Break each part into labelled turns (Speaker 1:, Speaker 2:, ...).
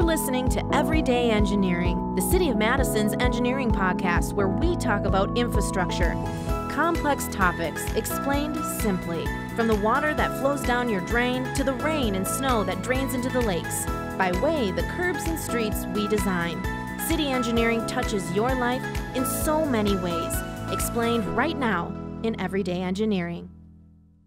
Speaker 1: listening to Everyday Engineering, the City of Madison's engineering podcast where we talk about infrastructure. Complex topics explained simply, from the water that flows down your drain to the rain and snow that drains into the lakes, by way the curbs and streets we design. City engineering touches your life in so many ways, explained right now in Everyday Engineering.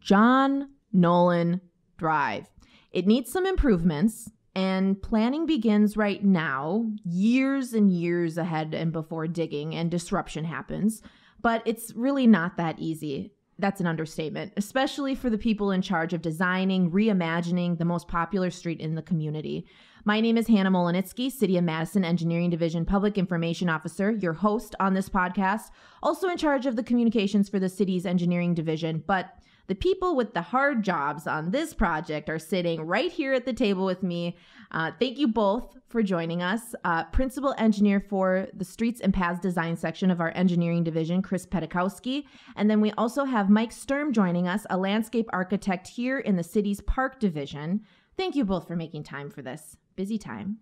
Speaker 1: John Nolan Drive. It needs some improvements, and planning begins right now, years and years ahead and before digging and disruption happens. But it's really not that easy. That's an understatement, especially for the people in charge of designing, reimagining the most popular street in the community. My name is Hannah Mohelnitzky, City of Madison Engineering Division Public Information Officer, your host on this podcast, also in charge of the communications for the city's engineering division. But the people with the hard jobs on this project are sitting right here at the table with me. Thank you both for joining us. Principal Engineer for the Streets and Paths Design section of our engineering division, Chris Pedikowski. And then we also have Mike Sturm joining us, a landscape architect here in the city's Park Division. Thank you both for making time for this. Busy time.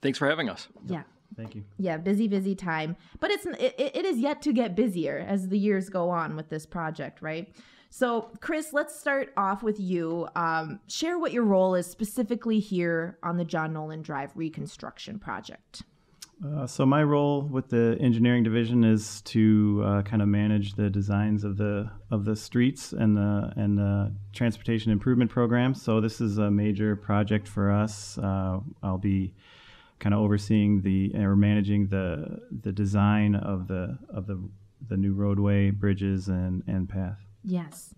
Speaker 2: Thanks for having us.
Speaker 1: Yeah.
Speaker 3: Thank you.
Speaker 1: Yeah, busy time. But it is yet to get busier as the years go on with this project, right? So, Chris, let's start off with you. Share what your role is specifically here on the John Nolan Drive reconstruction project.
Speaker 3: So my role with the engineering division is to kind of manage the designs of the streets and the transportation improvement program. So this is a major project for us. I'll be kind of overseeing or managing the design of the new roadway, bridges, and path.
Speaker 1: Yes.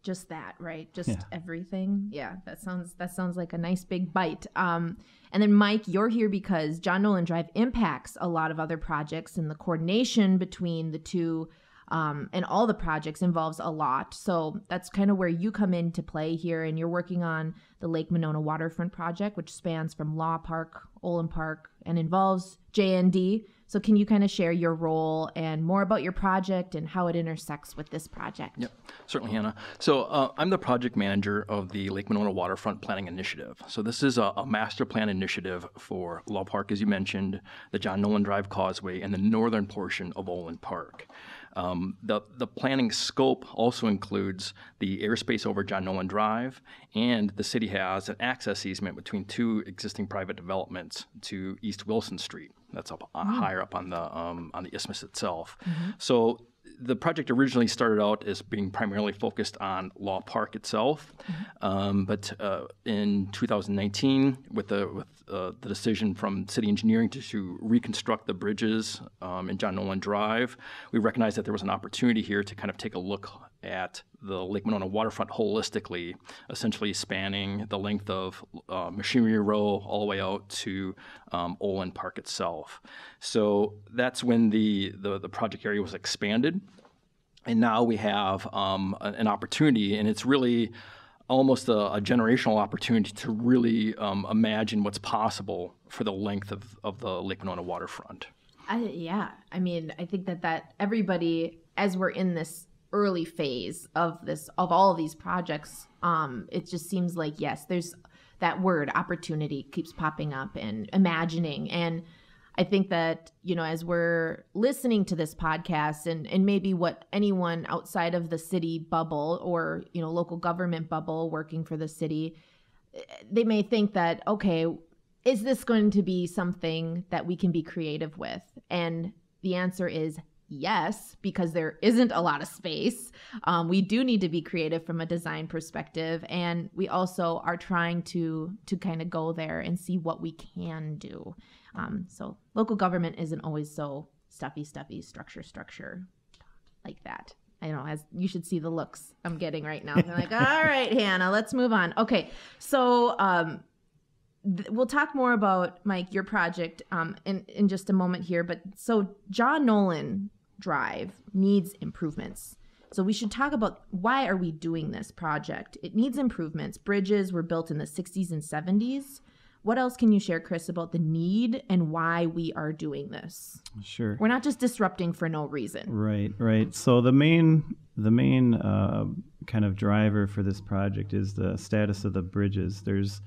Speaker 1: Just that, right? Just everything. Yeah, that sounds like a nice big bite. And then Mike, you're here because John Nolan Drive impacts a lot of other projects, and the coordination between the two and all the projects involves a lot. So that's kind of where you come into play here, and you're working on the Lake Monona Waterfront project, which spans from Law Park, Olin Park, and involves JND. So can you kind of share your role and more about your project and how it intersects with this project?
Speaker 2: Yep, certainly, Hannah. So I'm the project manager of the Lake Monona Waterfront Planning Initiative. So this is a master plan initiative for Law Park, as you mentioned, the John Nolan Drive Causeway, and the northern portion of Olin Park. The planning scope also includes the airspace over John Nolan Drive, and the city has an access easement between two existing private developments to East Wilson Street. That's up higher up on the isthmus itself. Mm-hmm. So the project originally started out as being primarily focused on Law Park itself, but in 2019, with the decision from city engineering to reconstruct the bridges in John Nolan Drive, we recognized that there was an opportunity here to kind of take a look at the Lake Monona waterfront holistically, essentially spanning the length of Machinery Row all the way out to Olin Park itself. So that's when the project area was expanded, and now we have an opportunity, and it's really almost a generational opportunity to really imagine what's possible for the length of the Lake Monona waterfront.
Speaker 1: I think that everybody, as we're in this early phase of all of these projects, it just seems like, yes, there's that word opportunity keeps popping up, and imagining. And I think that, as we're listening to this podcast and maybe what anyone outside of the city bubble or, local government bubble working for the city, they may think that, okay, is this going to be something that we can be creative with? And the answer is yes, because there isn't a lot of space. We do need to be creative from a design perspective, and we also are trying to kind of go there and see what we can do. So local government isn't always so stuffy, structure like that. I know, as you should see the looks I'm getting right now. They're like, all right, Hannah, let's move on. Okay, so we'll talk more about, Mike, your project in just a moment here. But so John Nolan Drive needs improvements. So we should talk about, why are we doing this project? It needs improvements. Bridges were built in the 60s and 70s. What else can you share, Chris, about the need and why we are doing this?
Speaker 3: Sure.
Speaker 1: We're not just disrupting for no reason.
Speaker 3: Right. So the main kind of driver for this project is the status of the bridges. There's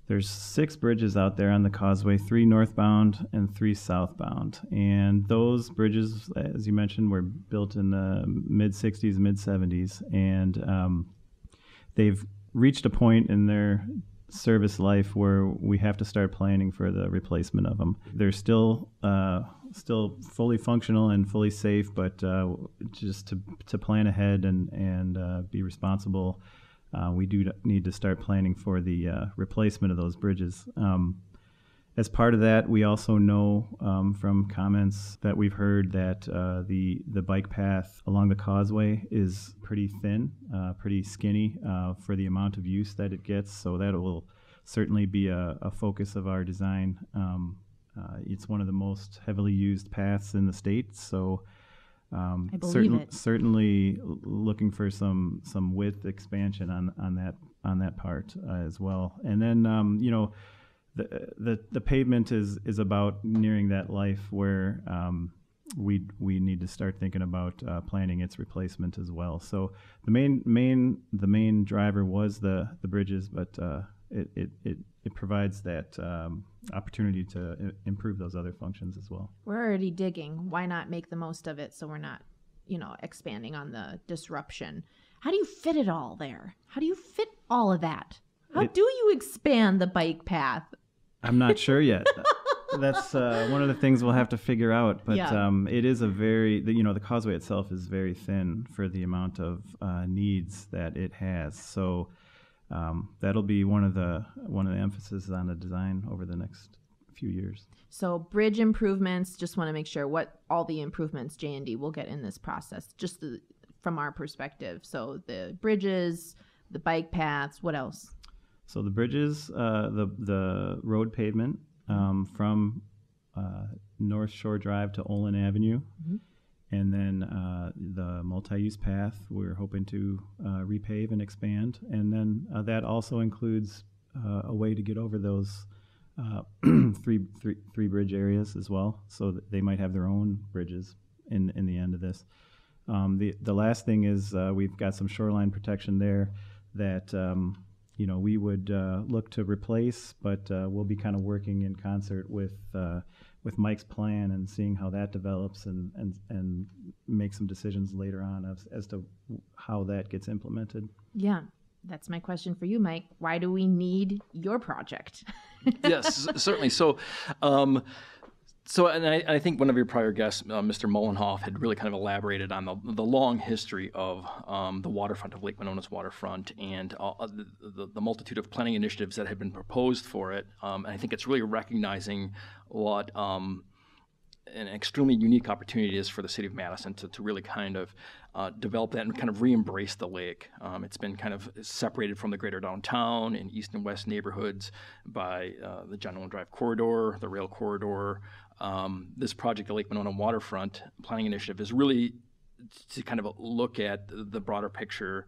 Speaker 3: There's 6 bridges out there on the causeway, 3 northbound and 3 southbound. And those bridges, as you mentioned, were built in the mid-60s, mid-70s. And they've reached a point in their service life where we have to start planning for the replacement of them. They're still fully functional and fully safe, but just to plan ahead and be responsible, we do need to start planning for the replacement of those bridges. As part of that, we also know from comments that we've heard that the bike path along the causeway is pretty thin, pretty skinny for the amount of use that it gets. So that will certainly be a focus of our design. It's one of the most heavily used paths in the state, so
Speaker 1: I believe it.
Speaker 3: Certainly looking for some width expansion on that part as well. And then the pavement is about nearing that life where we need to start thinking about planning its replacement as well. So the main driver was the bridges, but it provides that opportunity to improve those other functions as well.
Speaker 1: We're already digging. Why not make the most of it so we're not, expanding on the disruption? How do you fit it all there? How do you fit all of that? How do you expand the bike path?
Speaker 3: I'm not sure yet. That's one of the things we'll have to figure out. But it is the causeway itself is very thin for the amount of needs that it has. So that'll be one of the emphasis on the design over the next few years.
Speaker 1: So bridge improvements, just want to make sure what all the improvements J&D will get in this process, just from our perspective. So the bridges, the bike paths, what else?
Speaker 3: So the bridges, the road pavement from North Shore Drive to Olin Avenue. Mm-hmm. And then the multi-use path, we're hoping to repave and expand. And then that also includes a way to get over those three bridge areas as well, so that they might have their own bridges in the end of this. The last thing is we've got some shoreline protection there that we would look to replace, but we'll be kind of working in concert with Mike's plan and seeing how that develops and make some decisions later on as to how that gets implemented.
Speaker 1: Yeah, that's my question for you, Mike. Why do we need your project?
Speaker 2: Yes, certainly. So, I think one of your prior guests, Mr. Mohelnitzky, had really kind of elaborated on the long history of the waterfront of Lake Monona's waterfront and the multitude of planning initiatives that have been proposed for it. And I think it's really recognizing what an extremely unique opportunity is for the City of Madison to really kind of develop that and kind of re-embrace the lake. It's been kind of separated from the greater downtown and east and west neighborhoods by the John Nolan Drive corridor, the rail corridor. This project, the Lake Monona Waterfront Planning Initiative, is really to kind of look at the broader picture,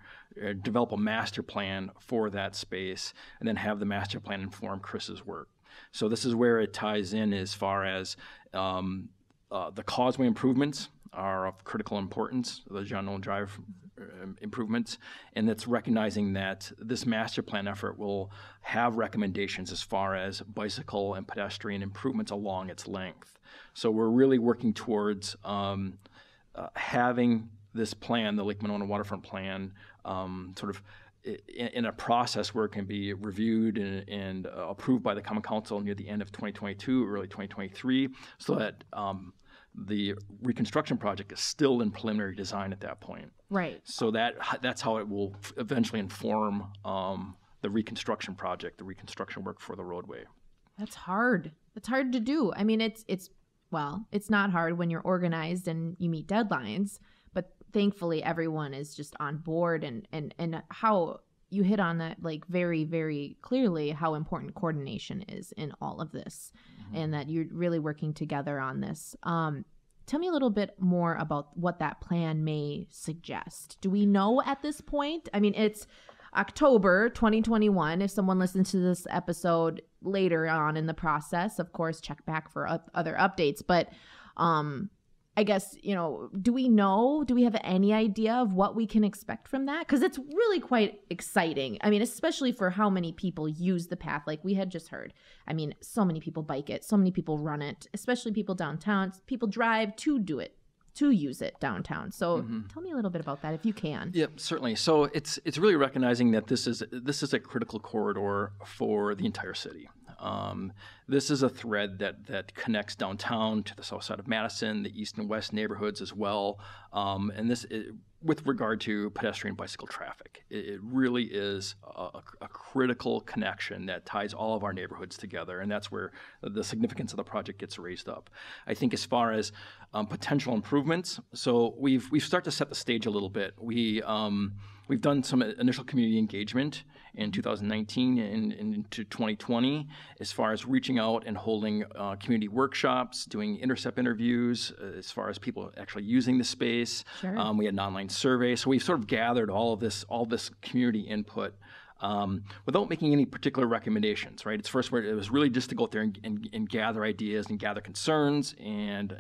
Speaker 2: develop a master plan for that space, and then have the master plan inform Chris's work. So this is where it ties in as far as the causeway improvements are of critical importance, the John Nolan Drive improvements, and it's recognizing that this master plan effort will have recommendations as far as bicycle and pedestrian improvements along its length. So we're really working towards having this plan, the Lake Monona Waterfront Plan, sort of in a process where it can be reviewed and approved by the Common Council near the end of 2022, early 2023, so that the reconstruction project is still in preliminary design at that point.
Speaker 1: Right.
Speaker 2: So that's how it will eventually inform the reconstruction project, the reconstruction work for the roadway.
Speaker 1: That's hard. It's hard to do. I mean, it's not hard when you're organized and you meet deadlines, but thankfully everyone is just on board and how you hit on that, like, very, very clearly how important coordination is in all of this, and that you're really working together on this. Tell me a little bit more about what that plan may suggest. Do we know at this point? I mean, it's October 2021. If someone listens to this episode later on in the process, of course, check back for other updates. But I guess, do we have any idea of what we can expect from that? Because it's really quite exciting. I mean, especially for how many people use the path, like we had just heard. I mean, so many people bike it, so many people run it, especially people downtown. People drive to do it, to use it downtown. So tell me a little bit about that if you can.
Speaker 2: Yep, certainly. So it's really recognizing that this is a critical corridor for the entire city. This is a thread that connects downtown to the south side of Madison, the east and west neighborhoods as well. And with regard to pedestrian bicycle traffic, it really is a critical connection that ties all of our neighborhoods together, and that's where the significance of the project gets raised up. I think as far as potential improvements, so we've started to set the stage a little bit. We've done some initial community engagement in 2019 and into 2020 as far as reaching out and holding community workshops, doing intercept interviews as far as people actually using the space.
Speaker 1: Sure.
Speaker 2: We had an online survey. So we've sort of gathered all this community input without making any particular recommendations, right? It's first where it was really just to go out there and gather ideas and gather concerns and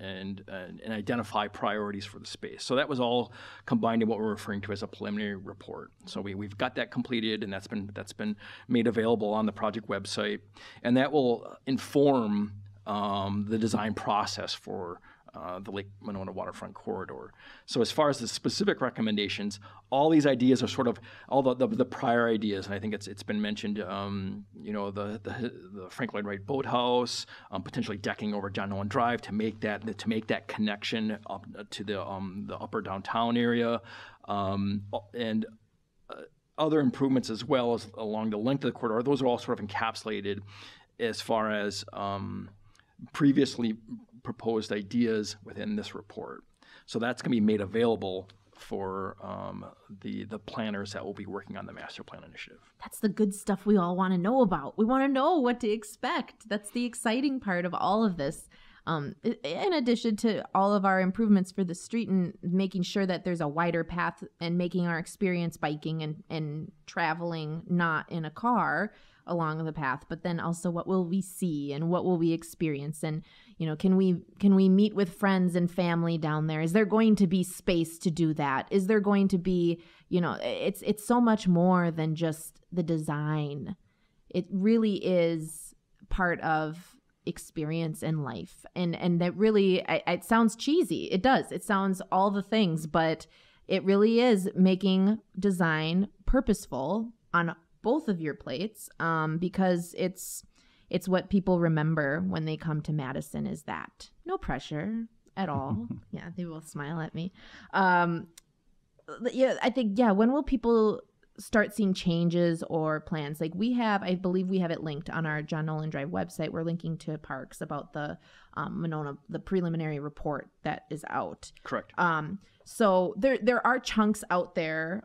Speaker 2: identify priorities for the space. So that was all combined in what we're referring to as a preliminary report. So we've got that completed, and that's been made available on the project website, and that will inform the design process for the Lake Monona waterfront corridor. So as far as the specific recommendations, all these ideas are sort of all the prior ideas, and I think it's been mentioned. The Frank Lloyd Wright boathouse, potentially decking over John Nolan Drive to make that connection up to the upper downtown area, and other improvements as well as along the length of the corridor. Those are all sort of encapsulated as far as previously proposed ideas within this report. So that's going to be made available for the planners that will be working on the master plan initiative.
Speaker 1: That's the good stuff we all want to know about. We want to know what to expect. That's the exciting part of all of this. In addition to all of our improvements for the street and making sure that there's a wider path and making our experience biking and traveling not in a car along the path, but then also what will we see and what will we experience, and can we meet with friends and family down there? Is there going to be space to do that? Is there going to be, it's so much more than just the design. It really is part of experience in life, and that really, it sounds cheesy. It does. It sounds all the things, but it really is making design purposeful on both of your plates, because it's what people remember when they come to Madison. Is that no pressure at all? Yeah, they will smile at me. Yeah, I think, when will people start seeing changes or plans? Like I believe we have it linked on our John Nolan Drive website. We're linking to Parks about the Monona, the preliminary report that is out.
Speaker 2: Correct.
Speaker 1: So there are chunks out there.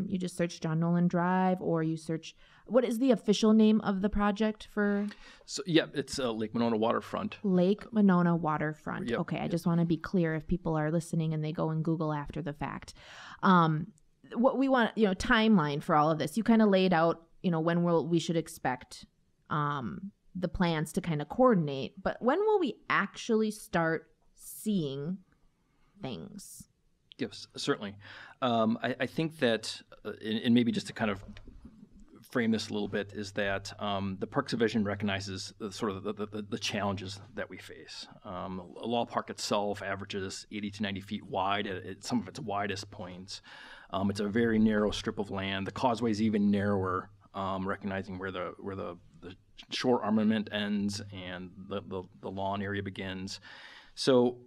Speaker 1: You just search John Nolan Drive, or you search, what is the official name of the project for?
Speaker 2: So it's Lake Monona Waterfront.
Speaker 1: Lake Monona Waterfront.
Speaker 2: Yep.
Speaker 1: Okay, I just want to be clear if people are listening and they go and Google after the fact. What we want, timeline for all of this. You kind of laid out, when we should expect the plans to kind of coordinate, but when will we actually start seeing things?
Speaker 2: Yes, certainly. I think that, and maybe just to kind of frame this a little bit, is that the Parks Division recognizes the challenges that we face. Law Park itself averages 80 to 90 feet wide at some of its widest points. It's a very narrow strip of land. The causeway is even narrower, recognizing where the shore armament ends and the lawn area begins. So,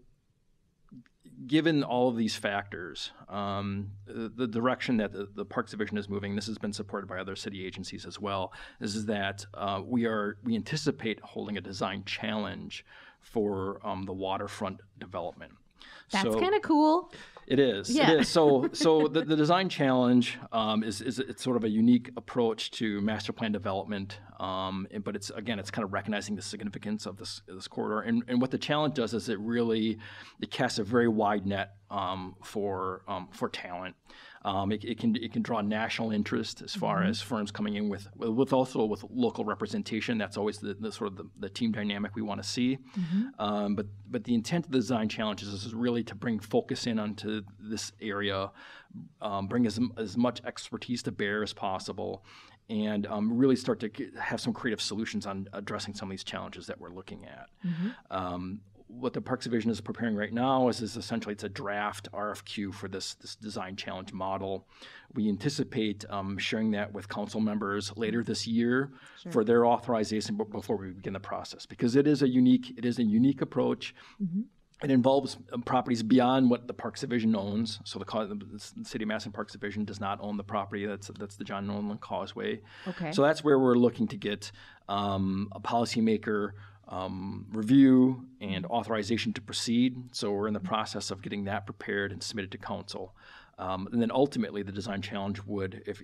Speaker 2: given all of these factors, the direction that the Parks Division is moving, this has been supported by other city agencies as well, is that we anticipate holding a design challenge for the waterfront development.
Speaker 1: That's kind of cool.
Speaker 2: It is.
Speaker 1: Yeah.
Speaker 2: It is. So the design challenge is it's sort of a unique approach to master plan development, but it's kind of recognizing the significance of this corridor. And what the challenge does is it casts a very wide net for talent. It can draw national interest as far as firms coming in with local representation. That's always the sort of the team dynamic we want to see. But the intent of the design challenges is really to bring focus in onto this area, bring as much expertise to bear as possible, and really start to have some creative solutions on addressing some of these challenges that we're looking at. What the Parks Division is preparing right now is essentially it's a draft RFQ for this design challenge model. We anticipate sharing that with council members later this year for their authorization before we begin the process, because it is a unique approach. It involves properties beyond what the Parks Division owns. So the City of Madison Parks Division does not own the property. That's the John Nolan Causeway.
Speaker 1: Okay.
Speaker 2: So that's where we're looking to get a policymaker review and authorization to proceed. So we're in the process of getting that prepared and submitted to council. And then ultimately the design challenge would, if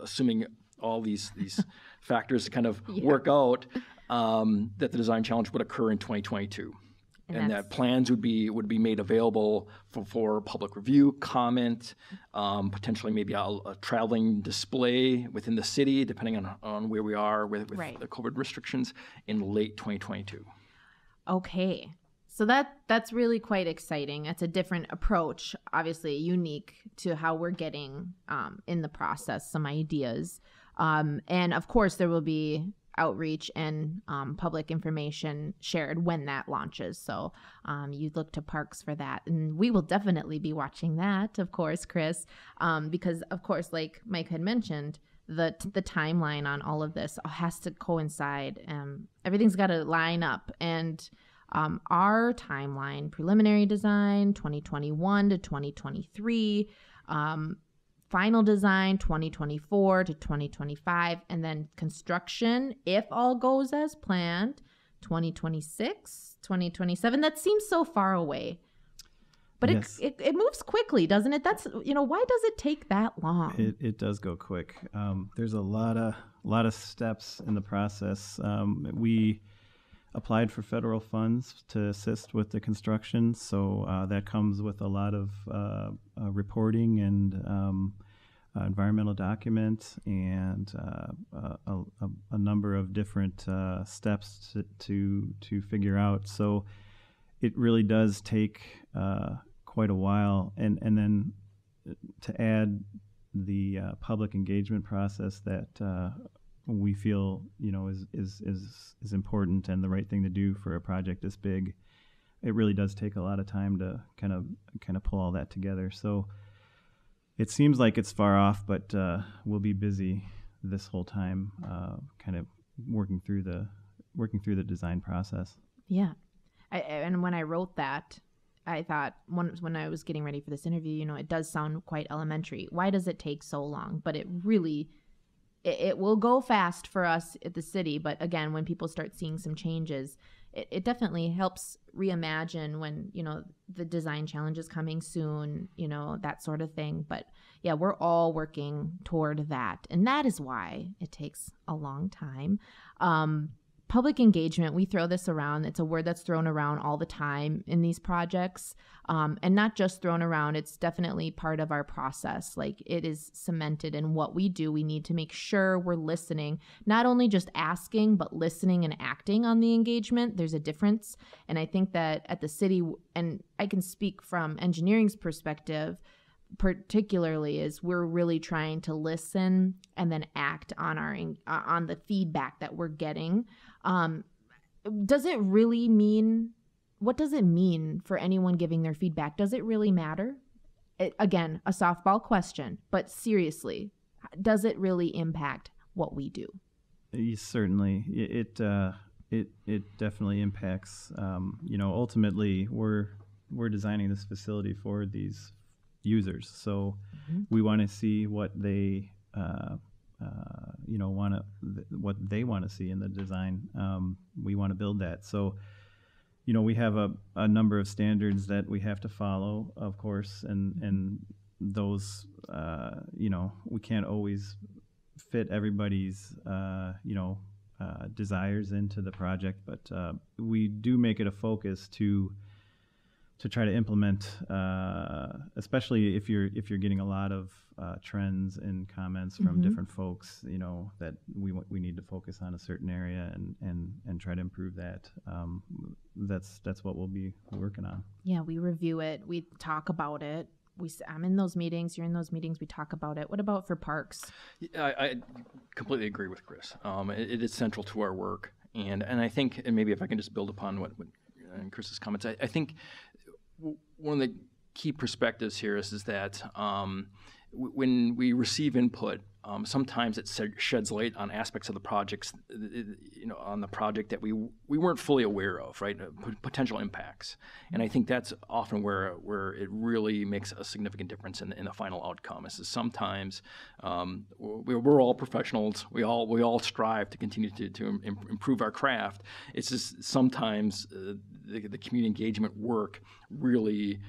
Speaker 2: assuming all these factors kind of work out, that the design challenge would occur in 2022. And that plans would be made available for public review, comment, potentially maybe a traveling display within the city, depending on where we are with the COVID restrictions, in late 2022.
Speaker 1: Okay. So that's really quite exciting. It's a different approach, obviously unique to how we're getting in the process some ideas. And of course, there will be outreach and public information shared when that launches. So you look to Parks for that. And we will definitely be watching that, of course, Chris, because, of course, like Mike had mentioned, the timeline on all of this has to coincide. Everything's got to line up. And our timeline, preliminary design, 2021 to 2023, final design 2024 to 2025, and then construction, if all goes as planned, 2026, 2027. That seems so far away, but
Speaker 3: yes.
Speaker 1: it moves quickly, doesn't it? That's why does it take that long?
Speaker 3: It does go quick. There's a lot of steps in the process. We applied for federal funds to assist with the construction, so that comes with a lot of reporting and environmental documents and a number of different steps to figure out. So it really does take quite a while, and then to add the public engagement process that we feel is important and the right thing to do for a project this big. It really does take a lot of time to kind of pull all that together. So it seems like it's far off, but we'll be busy this whole time, kind of working through the design process.
Speaker 1: Yeah, and when I wrote that, I thought when I was getting ready for this interview, it does sound quite elementary. Why does it take so long? But it really, it will go fast for us at the city. But again, when people start seeing some changes, it definitely helps reimagine when, the design challenge is coming soon, that sort of thing. But yeah, we're all working toward that. And that is why it takes a long time. Public engagement, we throw this around. It's a word that's thrown around all the time in these projects, and not just thrown around. It's definitely part of our process. Like, it is cemented in what we do. We need to make sure we're listening, not only just asking, but listening and acting on the engagement. There's a difference. And I think that at the city, and I can speak from engineering's perspective, particularly, is we're really trying to listen and then act on on the feedback that we're getting. Does it really mean, what does it mean for anyone giving their feedback? Does it really matter? Again, a softball question, but seriously, does it really impact what we do?
Speaker 3: Certainly, it definitely impacts. Ultimately, we're designing this facility for these users, so we want to see what they what they want to see in the design. We want to build that. So, we have a number of standards that we have to follow, of course, and those, we can't always fit everybody's, desires into the project, but we do make it a focus to try to implement, especially if you're getting a lot of trends and comments from different folks, that we need to focus on a certain area and try to improve that. That's what we'll be working on.
Speaker 1: Yeah, we review it. We talk about it. I'm in those meetings. You're in those meetings. We talk about it. What about for parks?
Speaker 2: I completely agree with Chris. It is central to our work, and I think, and maybe if I can just build upon what Chris's comments, I think one of the key perspectives here is that when we receive input, sometimes it sheds light on aspects of the projects, on the project that we weren't fully aware of, right? Potential impacts, and I think that's often where it really makes a significant difference in the final outcome. Is sometimes we're all professionals. We all strive to continue to improve our craft. It's just sometimes the community engagement work really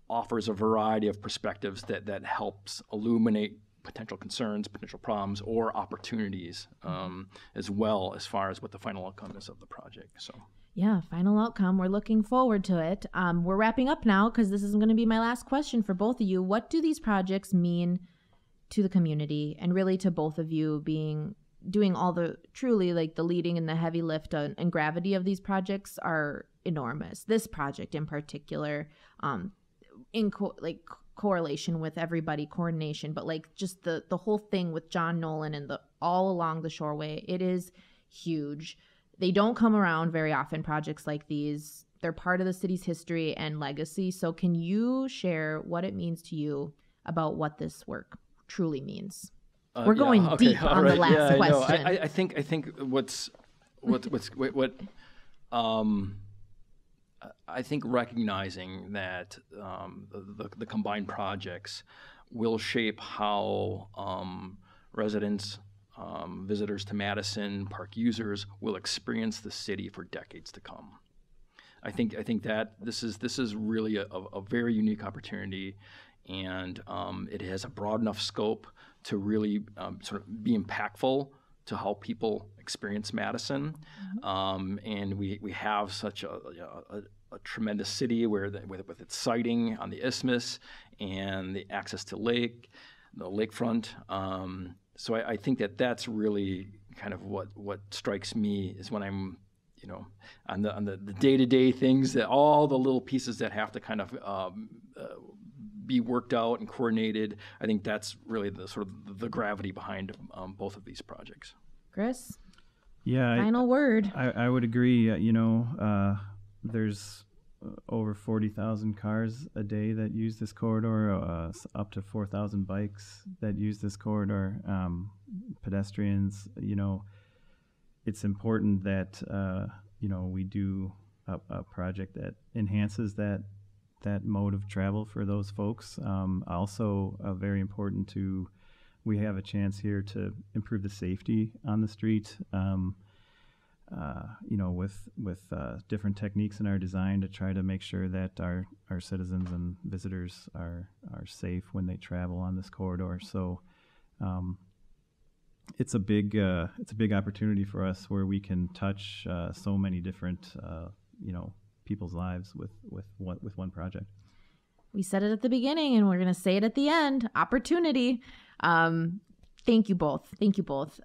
Speaker 2: offers a variety of perspectives that helps illuminate potential concerns, potential problems, or opportunities, as well as far as what the final outcome is of the project. So,
Speaker 1: yeah, final outcome. We're looking forward to it. We're wrapping up now because this is going to be my last question for both of you. What do these projects mean to the community, and really to both of you doing all the truly like the leading and the heavy lift and gravity of these projects are enormous. This project in particular, in correlation with everybody, coordination, but like just the whole thing with John Nolan and all along the Shoreway, it is huge. They don't come around very often, projects like these. They're part of the city's history and legacy. So can you share what it means to you about what this work truly means? We're going deep on the last question.
Speaker 2: I think I think recognizing that the combined projects will shape how residents, visitors to Madison, park users will experience the city for decades to come. I think that this is really a very unique opportunity, and it has a broad enough scope to really sort of be impactful to how people experience Madison. And we have such a tremendous city with its siting on the isthmus and the access to the lakefront. So I think that's really kind of what strikes me is when I'm, on the day-to-day things, that all the little pieces that have to kind of be worked out and coordinated. I think that's really the sort of the gravity behind both of these projects.
Speaker 1: Chris?
Speaker 3: Yeah.
Speaker 1: Final word.
Speaker 3: I would agree. There's over 40,000 cars a day that use this corridor, up to 4,000 bikes that use this corridor, pedestrians. It's important that, we do a project that enhances that mode of travel for those folks. Also, very important we have a chance here to improve the safety on the street. With different techniques in our design to try to make sure that our citizens and visitors are safe when they travel on this corridor. So it's a big opportunity for us where we can touch so many different people's lives with one project.
Speaker 1: We said it at the beginning, and we're going to say it at the end. Opportunity. Thank you both.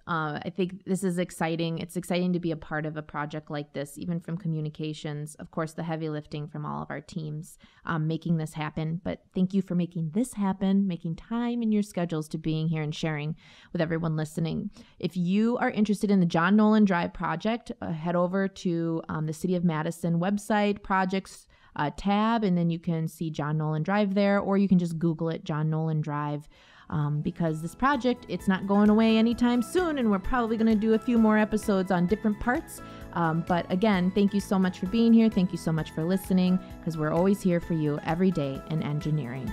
Speaker 1: I think this is exciting. It's exciting to be a part of a project like this, even from communications. Of course, the heavy lifting from all of our teams making this happen. But thank you for making this happen, making time in your schedules to being here and sharing with everyone listening. If you are interested in the John Nolan Drive project, head over to the City of Madison website, projects tab, and then you can see John Nolan Drive there, or you can just Google it, John Nolan Drive. Because this project, it's not going away anytime soon, and we're probably going to do a few more episodes on different parts. But again, thank you so much for being here. Thank you so much for listening, because we're always here for you every day in engineering.